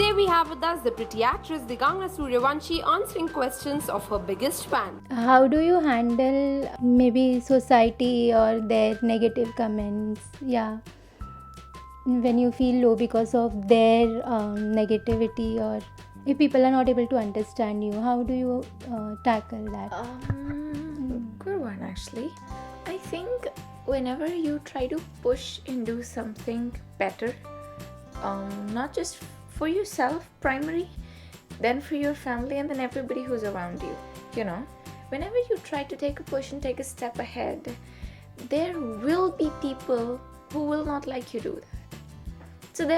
Today we have with us the pretty actress Digangana Suryavanshi answering questions of her biggest fan. How do you handle maybe society or their negative comments? Yeah. When you feel low because of their negativity, or if people are not able to understand you, how do you tackle that? Good one, actually. I think whenever you try to push and do something better, not just for yourself primary, then for your family, and then everybody who's around you, whenever you try to take a push and take a step ahead, there will be people who will not like you do that. So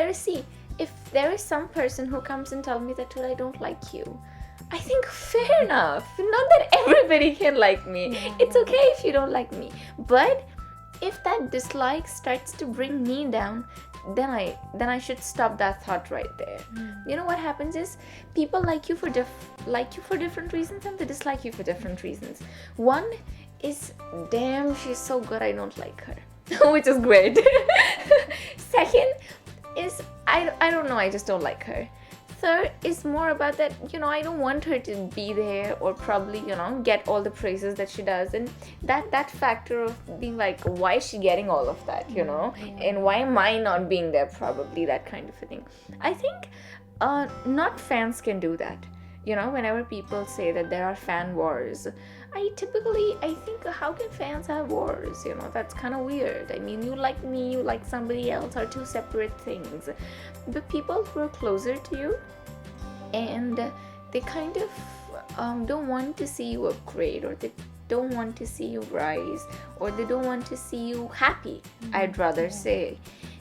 if there is some person who comes and tells me that, well, I don't like you, I think fair enough. Not that everybody can like me. Yeah. It's okay if you don't like me. But if that dislike starts to bring me down, then I should stop that thought right there. You know what happens is people like you for different reasons, and they dislike you for different reasons. One is, damn, she's so good, I don't like her, which is great. Second is, I don't know, I just don't like her. Third is more about that, I don't want her to be there, or probably, get all the praises that she does. And that factor of being like, why is she getting all of that, and why am I not being there, probably, that kind of a thing. I think not fans can do that. Whenever people say that there are fan wars, I think, how can fans have wars? That's kind of weird. I mean, you like me, you like somebody else are two separate things. But people who are closer to you, and they kind of don't want to see you upgrade, or they don't want to see you rise, or they don't want to see you happy, I'd rather say.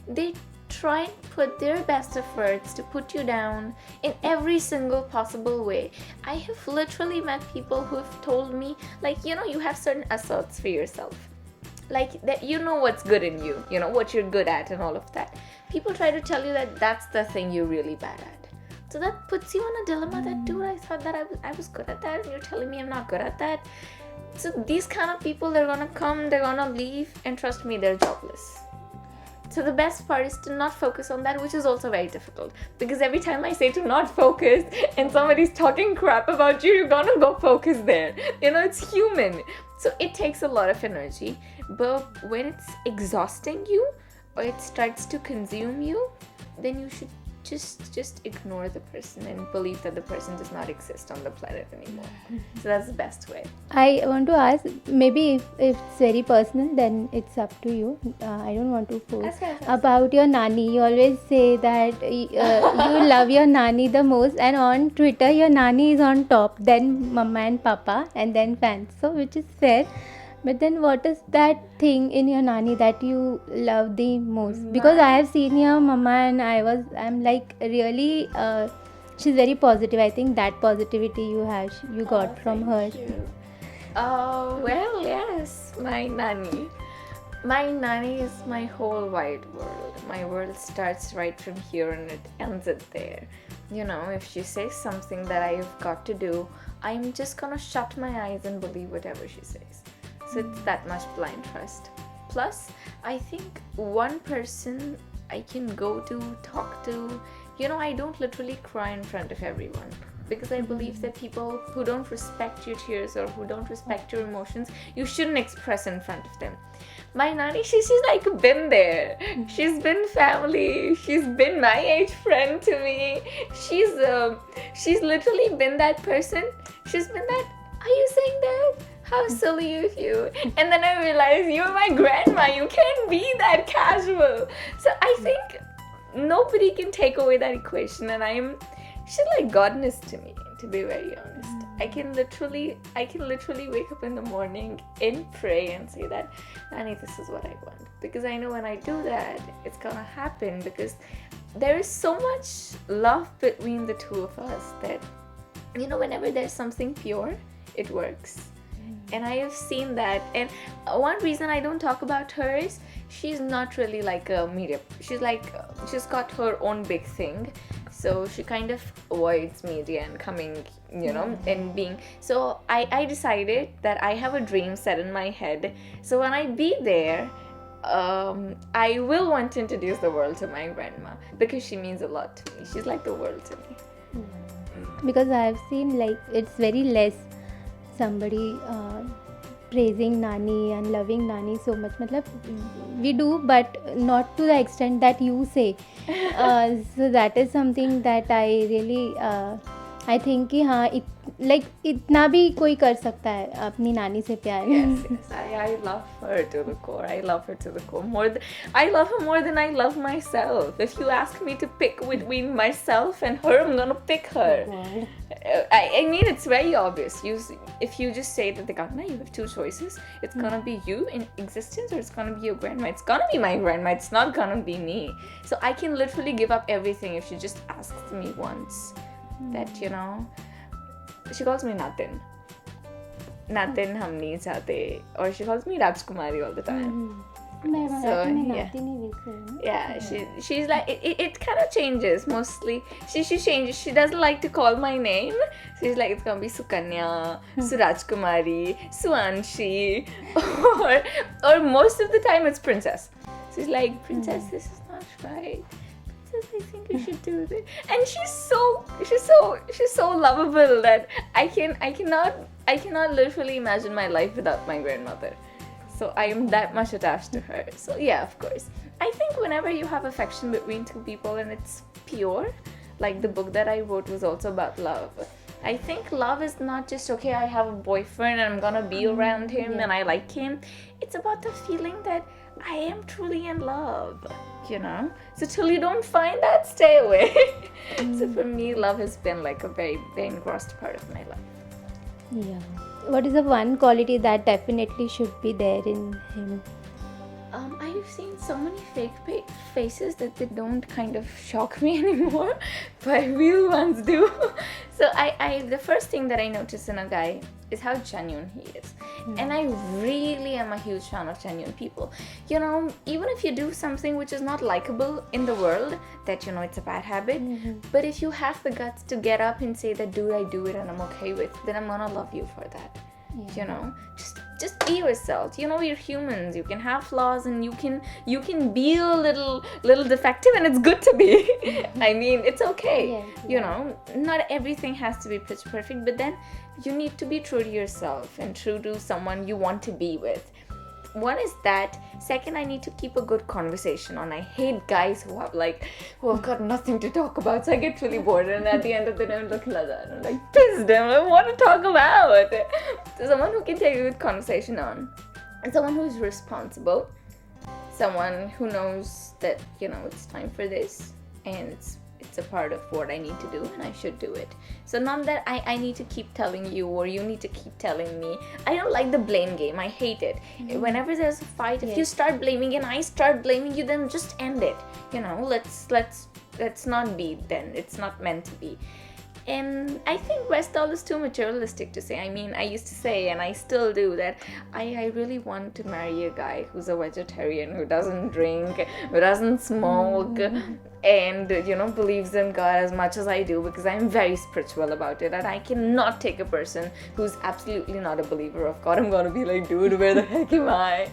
They try and put their best efforts to put you down in every single possible way. I have literally met people who have told me, like, you have certain assaults for yourself, like that, what's good in you, what you're good at and all of that. People try to tell you that that's the thing you're really bad at. So that puts you in a dilemma that, dude, I thought that I was good at that, and you're telling me I'm not good at that. So these kind of people, they're gonna come, they're gonna leave, and trust me, they're jobless. So the best part is to not focus on that, which is also very difficult, because every time I say to not focus and somebody's talking crap about you, you're gonna go focus there. It's human. So it takes a lot of energy, but when it's exhausting you, or it starts to consume you, then you should just ignore the person and believe that the person does not exist on the planet anymore. So that's the best way. I want to ask, maybe if it's very personal, then it's up to you. I don't want to force. About your nani, you always say that you love your nani the most, and on Twitter your nani is on top, then mama and papa, and then fans. So which is fair. But then what is that thing in your nani that you love the most? Because I have seen your mama, and I'm like, really, she's very positive. I think that positivity you got from her. Oh, well, yes, my nani. My nani is my whole wide world. My world starts right from here and it ends it there. If she says something that I've got to do, I'm just gonna shut my eyes and believe whatever she says. So it's that much blind trust. Plus, I think one person I can go to, talk to, I don't literally cry in front of everyone, because I believe that people who don't respect your tears or who don't respect your emotions, you shouldn't express in front of them. My nani, she's like been there. She's been family. She's been my age friend to me. She's literally been that person. She's been that, are you saying that? How silly of you. And then I realized, you're my grandma, you can't be that casual. So I think nobody can take away that equation, and she's like godness to me, to be very honest. I can literally wake up in the morning and pray and say that, Nani, this is what I want. Because I know when I do that, it's gonna happen, because there is so much love between the two of us that, whenever there's something pure, it works. And I have seen that. And one reason I don't talk about her is she's not really like a media. She's got her own big thing. So she kind of avoids media and coming, and being. So I decided that I have a dream set in my head. So when I be there, I will want to introduce the world to my grandma because she means a lot to me. She's like the world to me. Because I have seen like it's very less somebody praising Nani and loving Nani so much. Matlab, we do, but not to the extent that you say. So that is something that I really I think कि हाँ like इतना भी कोई कर सकता है अपनी नानी से प्यार. Yes, I love her to the core. I love her to the core. I love her more than I love myself. If you ask me to pick between myself and her, I'm gonna pick her. I mean, it's very obvious. If you just say that Digangana, you have two choices. It's gonna be you in existence, or it's gonna be your grandma. It's gonna be my grandma. It's not gonna be me. So I can literally give up everything if she just asks me once. That she calls me Natin hum nahi chahte, or she calls me Rajkumari all the time. So yeah, she's like it kind of changes mostly. She changes. She doesn't like to call my name. She's like, it's gonna be Sukanya, Surajkumari, Suanshi, or most of the time it's Princess. She's like, Princess, this is not right. I think you should do this. And she's so lovable that I cannot literally imagine my life without my grandmother. So I am that much attached to her. So yeah, of course. I think whenever you have affection between two people and it's pure, like the book that I wrote was also about love. I think love is not just, okay, I have a boyfriend and I'm gonna be around him and I like him. It's about the feeling that I am truly in love, So till you don't find that, stay away. So for me, love has been like a very, very engrossed part of my life. Yeah. What is the one quality that definitely should be there in him? I've seen so many fake faces that they don't kind of shock me anymore, but real ones do. So the first thing that I notice in a guy is how genuine he is. And I really am a huge fan of genuine people. Even if you do something which is not likable in the world, that it's a bad habit, but if you have the guts to get up and say that, dude, I do it and I'm okay with, then I'm gonna love you for that. Just be yourself. We're humans. You can have flaws and you can be a little defective, and it's good to be. I mean, it's okay. Not everything has to be pitch perfect, but then you need to be true to yourself and true to someone you want to be with. One is that. Second, I need to keep a good conversation on. I hate guys who have got nothing to talk about, so I get really bored, and at the end of the day I'm looking like that. I'm like, pissed them, I want to talk about. So someone who can take a good conversation on, and someone who's responsible, someone who knows that it's time for this, and it's a part of what I need to do and I should do it. So not that I need to keep telling you or you need to keep telling me. I don't like the blame game. I hate it. Whenever there's a fight, if you start blaming and I start blaming you, then just end it. Let's not be then. It's not meant to be. And I think Westall is too materialistic to say. I mean, I used to say, and I still do, that I really want to marry a guy who's a vegetarian, who doesn't drink, who doesn't smoke, and believes in God as much as I do, because I'm very spiritual about it, and I cannot take a person who's absolutely not a believer of God. I'm gonna be like, dude, where the heck am I?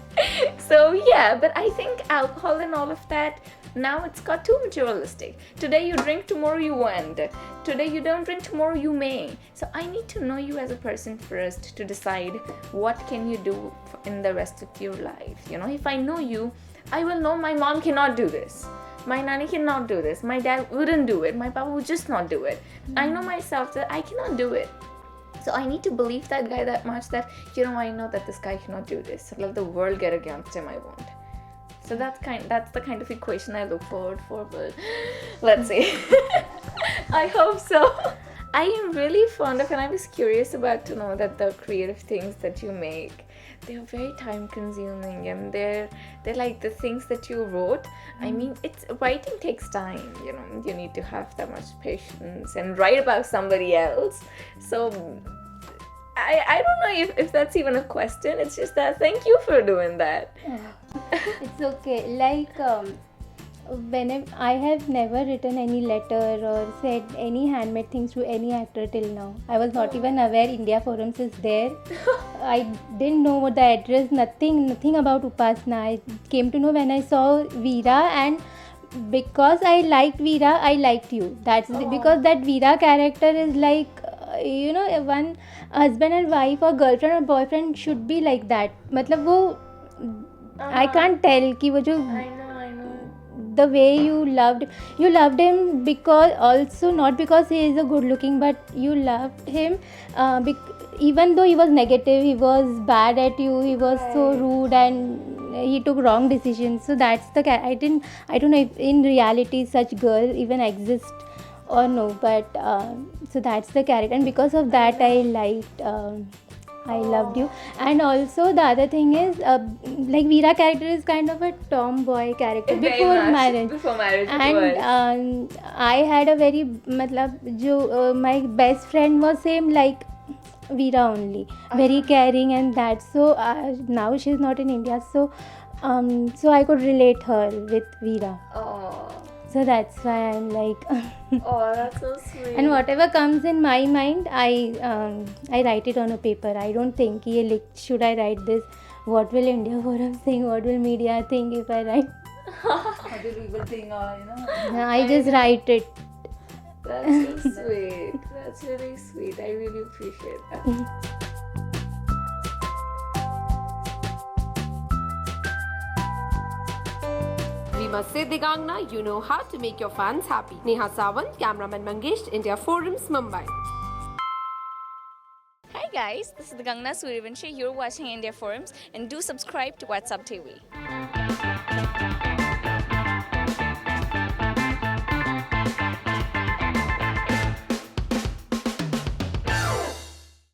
So yeah, but I think alcohol and all of that, now it's got too materialistic. Today you drink, tomorrow you won't. Today you don't drink, tomorrow you may. So I need to know you as a person first to decide what can you do in the rest of your life. If I know you, I will know my mom cannot do this. My nanny cannot do this. My dad wouldn't do it. My papa would just not do it. I know myself that I cannot do it. So I need to believe that guy that much that, I know that this guy cannot do this. So let the world get against him, I won't. So that's the kind of equation I look forward for, but let's see. I hope so. I am really fond of, and I was curious about to know that the creative things that you make, they're very time consuming, and they're like the things that you wrote. I mean, writing takes time, you need to have that much patience and write about somebody else. So I don't know if that's even a question. It's just that thank you for doing that. It's okay. Like whenever I have never written any letter or said any handmade things to any actor till now. I was not even aware India Forums is there. I didn't know what the address, nothing about Upasna. I came to know when I saw Veera, and because I liked Veera, I liked you. That's because that Veera character is like, one husband and wife or girlfriend or boyfriend should be like that. मतलब वो I can't tell कि वो जो I know. the way you loved him, because also not because he is a good looking, but you loved him even though he was negative, he was bad at you, he was so rude, and he took wrong decisions. So that's the I don't know if in reality such girl even exist or no, but so that's the character, and because of that I loved you. And also the other thing is, like Veera character is kind of a tomboy character before marriage. And I had a very my best friend was same like Veera only, very caring and that. So now she's not in India, so I could relate her with Veera. So that's why I'm like Oh, that's so sweet. and whatever comes in my mind, I write it on a paper. I don't think should I write this? What will India Forum think? What will media think if I write? What will people think, I just write it. That's so sweet. That's really sweet. I really appreciate that. We must say, Digangana, you know how to make your fans happy. Neha Sawant, cameraman Mangesh, India Forums, Mumbai. Hi guys, this is Digangana Suryavanshi. You're watching India Forums, and do subscribe to What's Up TV.